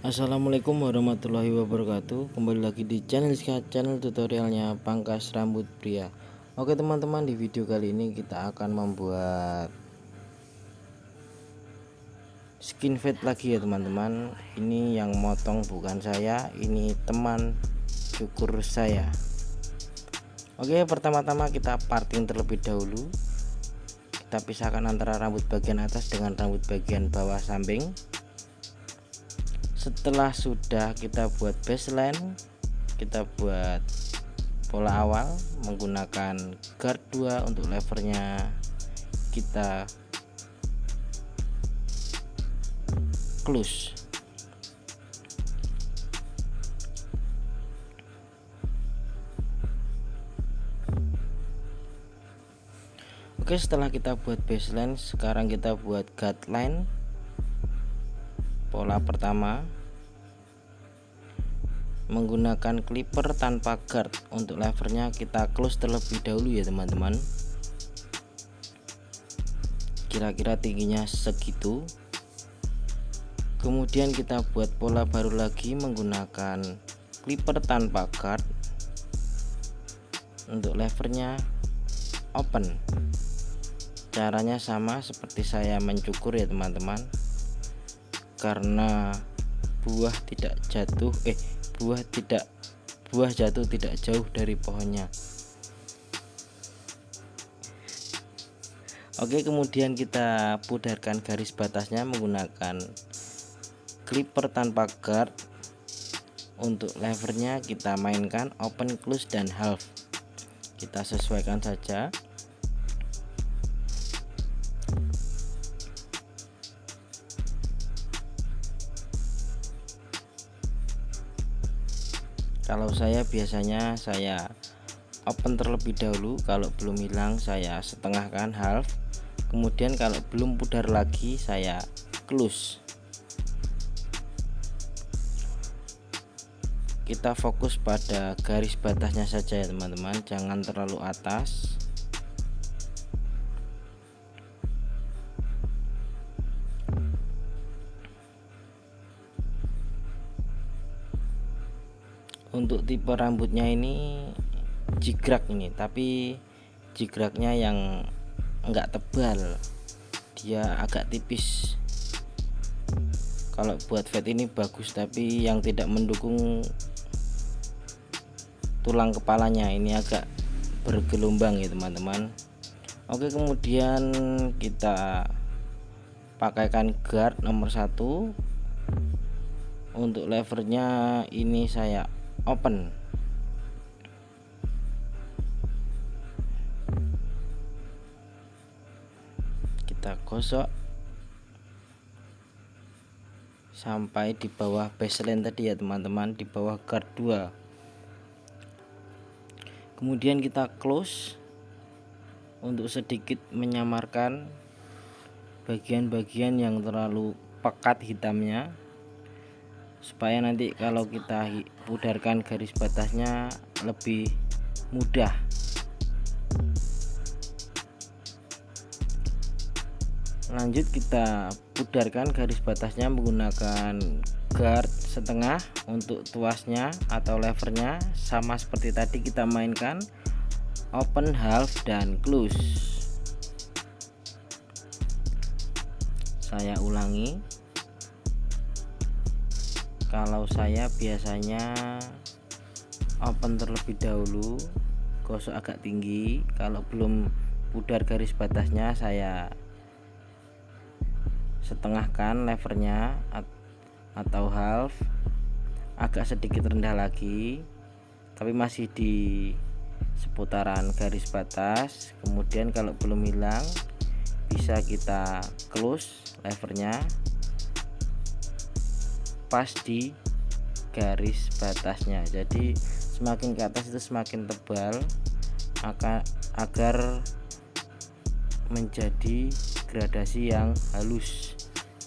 Assalamualaikum warahmatullahi wabarakatuh. Kembali lagi di channel tutorialnya pangkas rambut pria. Oke teman-teman, di video kali ini kita akan membuat skin fade lagi ya teman-teman. Ini yang motong bukan saya, ini teman cukur saya. Oke, pertama-tama kita parting terlebih dahulu. Kita pisahkan antara rambut bagian atas dengan rambut bagian bawah samping. Setelah sudah kita buat baseline, kita buat pola awal menggunakan guard 2. Untuk levernya kita close. Oke, setelah kita buat baseline, sekarang kita buat guard line. Pola pertama menggunakan clipper tanpa guard. Untuk levernya kita close terlebih dahulu ya teman-teman, kira-kira tingginya segitu. Kemudian kita buat pola baru lagi menggunakan clipper tanpa guard. Untuk levernya open. Caranya sama seperti saya mencukur ya teman-teman, karena buah jatuh tidak jauh dari pohonnya. Oke, kemudian kita pudarkan garis batasnya menggunakan clipper tanpa guard. Untuk levernya kita mainkan open, close, dan half. Kita sesuaikan saja. Kalau saya biasanya saya open terlebih dahulu, kalau belum hilang saya setengahkan half. Kemudian kalau belum pudar lagi saya close. Kita fokus pada garis batasnya saja ya teman-teman, jangan terlalu atas. Untuk tipe rambutnya ini jigrak ini, tapi jigraknya yang enggak tebal, dia agak tipis. Kalau buat fade ini bagus, tapi yang tidak mendukung tulang kepalanya, ini agak bergelombang ya teman-teman. Oke, kemudian kita pakaikan guard nomor 1. Untuk levernya ini saya open. Kita gosok sampai di bawah baseline tadi ya teman-teman, di bawah guard 2. Kemudian kita close untuk sedikit menyamarkan bagian-bagian yang terlalu pekat hitamnya, supaya nanti kalau kita pudarkan garis batasnya lebih mudah. Lanjut kita pudarkan garis batasnya menggunakan guard setengah. Untuk tuasnya atau levernya sama seperti tadi, kita mainkan open, half, dan close. Saya ulangi. Kalau saya biasanya open terlebih dahulu, gosok agak tinggi. Kalau belum pudar garis batasnya saya setengahkan levernya atau half, agak sedikit rendah lagi, tapi masih di seputaran garis batas. Kemudian kalau belum hilang bisa kita close levernya pas di garis batasnya. Jadi semakin ke atas itu semakin tebal, agar menjadi gradasi yang halus,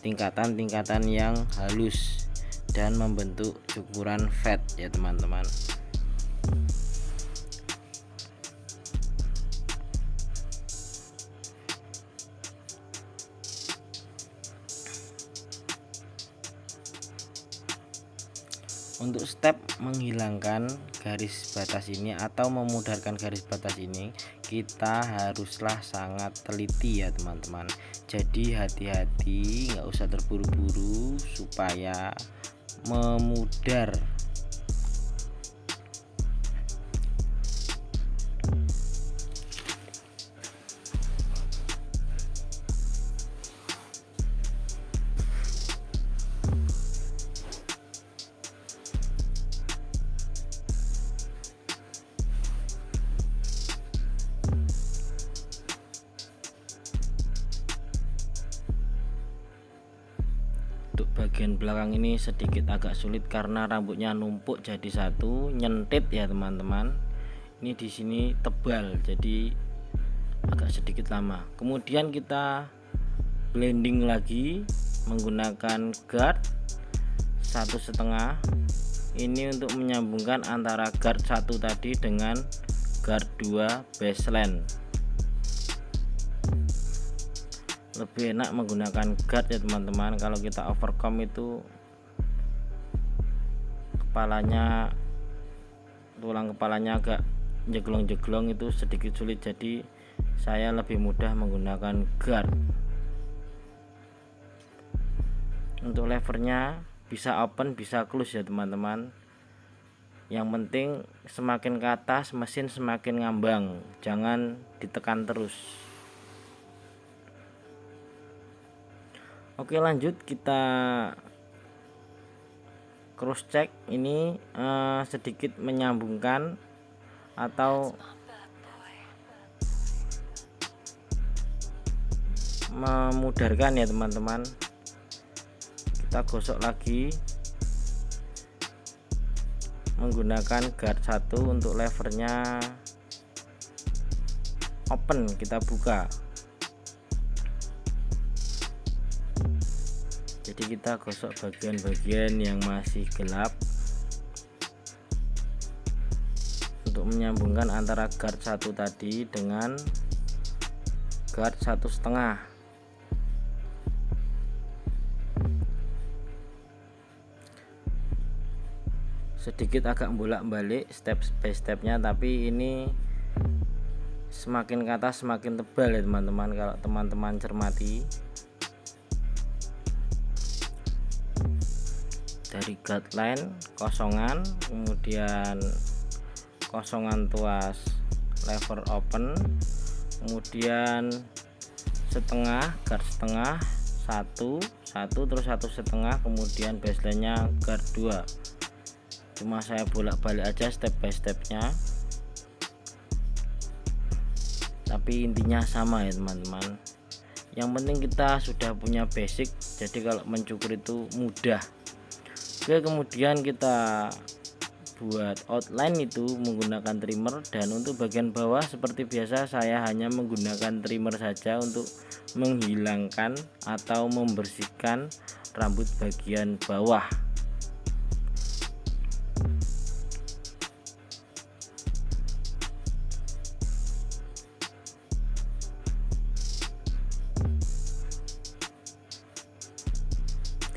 tingkatan-tingkatan yang halus, dan membentuk cukuran fade ya teman-teman. Untuk step menghilangkan garis batas ini atau memudarkan garis batas ini, kita haruslah sangat teliti ya teman-teman. Jadi hati-hati, nggak usah terburu-buru supaya memudar. Bagian belakang ini sedikit agak sulit karena rambutnya numpuk jadi satu, nyentit ya teman-teman. Ini di sini tebal jadi agak sedikit lama. Kemudian kita blending lagi menggunakan guard 1,5. Ini untuk menyambungkan antara guard 1 tadi dengan guard 2 baseline. Lebih enak menggunakan guard ya teman-teman. Kalau kita overcome itu tulang kepalanya agak jeglong-jeglong, itu sedikit sulit, jadi saya lebih mudah menggunakan guard. Untuk levernya bisa open bisa close ya teman-teman. Yang penting semakin ke atas mesin semakin ngambang, jangan ditekan terus. Oke, lanjut kita cross check ini sedikit menyambungkan atau memudarkan ya teman-teman. Kita gosok lagi menggunakan guard 1. Untuk levernya open, kita buka. Jadi kita gosok bagian-bagian yang masih gelap untuk menyambungkan antara guard 1 tadi dengan guard 1,5. Sedikit agak bolak-balik step by stepnya, tapi ini semakin ke atas semakin tebal ya teman-teman. Kalau teman-teman cermati dari guideline kosongan, kemudian kosongan tuas lever open, kemudian setengah guard setengah, satu terus 1,5, kemudian baseline nya guard 2. Cuma saya bolak-balik aja step by stepnya, tapi intinya sama ya teman-teman. Yang penting kita sudah punya basic, jadi kalau mencukur itu mudah. Oke, kemudian kita buat outline itu menggunakan trimmer, dan untuk bagian bawah seperti biasa saya hanya menggunakan trimmer saja untuk menghilangkan atau membersihkan rambut bagian bawah.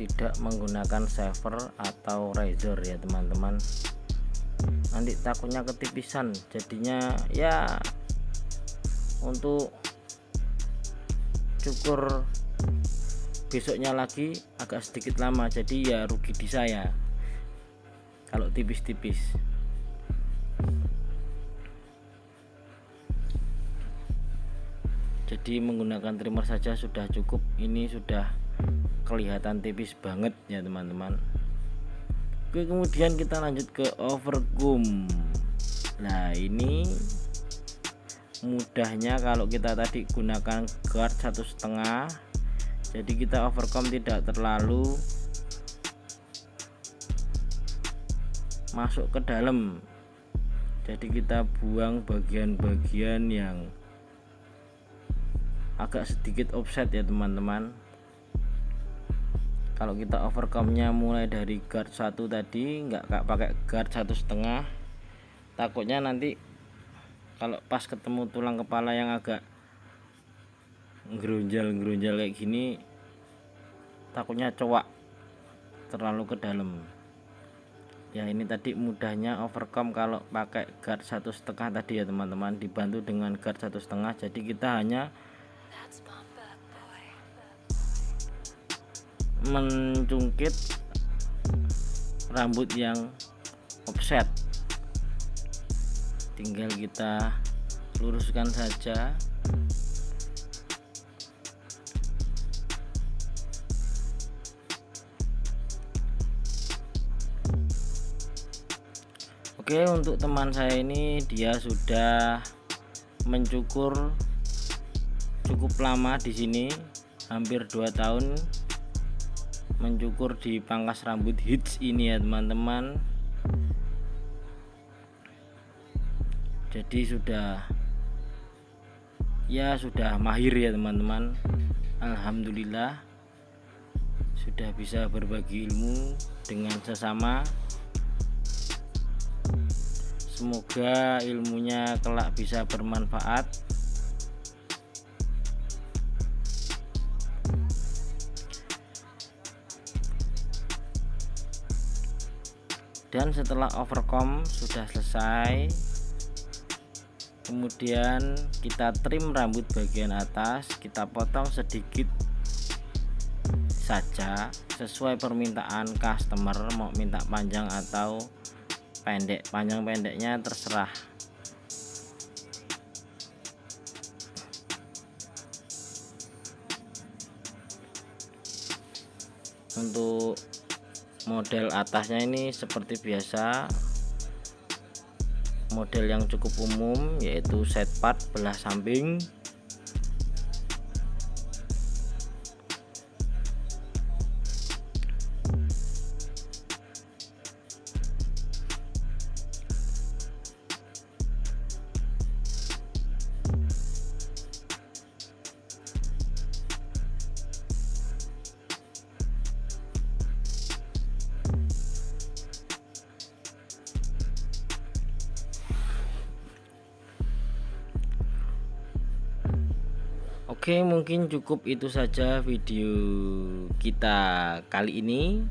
Tidak menggunakan shaver atau razor ya teman-teman, nanti takutnya ketipisan, jadinya ya untuk cukur besoknya lagi agak sedikit lama, jadi ya rugi di saya kalau tipis-tipis. Jadi menggunakan trimmer saja sudah cukup. Ini sudah kelihatan tipis banget ya teman-teman. Oke, kemudian kita lanjut ke overcomb. Nah, ini mudahnya kalau kita tadi gunakan guard 1,5, jadi kita overcomb tidak terlalu masuk ke dalam, jadi kita buang bagian-bagian yang agak sedikit offset ya teman-teman. Kalau kita overcome-nya mulai dari guard 1 tadi, nggak pakai guard 1,5, takutnya nanti kalau pas ketemu tulang kepala yang agak ngerunjal kayak gini, takutnya cowak terlalu ke dalam. Ya, ini tadi mudahnya overcome kalau pakai guard 1,5 tadi ya teman-teman, dibantu dengan guard 1,5. Jadi kita hanya mencungkit rambut yang offset, tinggal kita luruskan saja. Oke, untuk teman saya ini dia sudah mencukur cukup lama di sini, hampir 2 tahun mencukur di pangkas rambut hits ini ya teman-teman. Jadi sudah mahir ya teman-teman. Alhamdulillah sudah bisa berbagi ilmu dengan sesama. Semoga ilmunya kelak bisa bermanfaat. Dan setelah overcome sudah selesai, kemudian kita trim rambut bagian atas, kita potong sedikit saja sesuai permintaan customer, mau minta panjang atau pendek. Panjang pendeknya terserah. Untuk model atasnya ini seperti biasa, model yang cukup umum, yaitu set part belah samping. Oke, mungkin cukup itu saja video kita kali ini.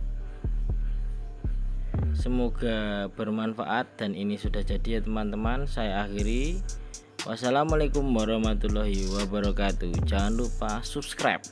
Semoga bermanfaat dan ini sudah jadi ya teman-teman. Saya akhiri. Wassalamualaikum warahmatullahi wabarakatuh. Jangan lupa subscribe.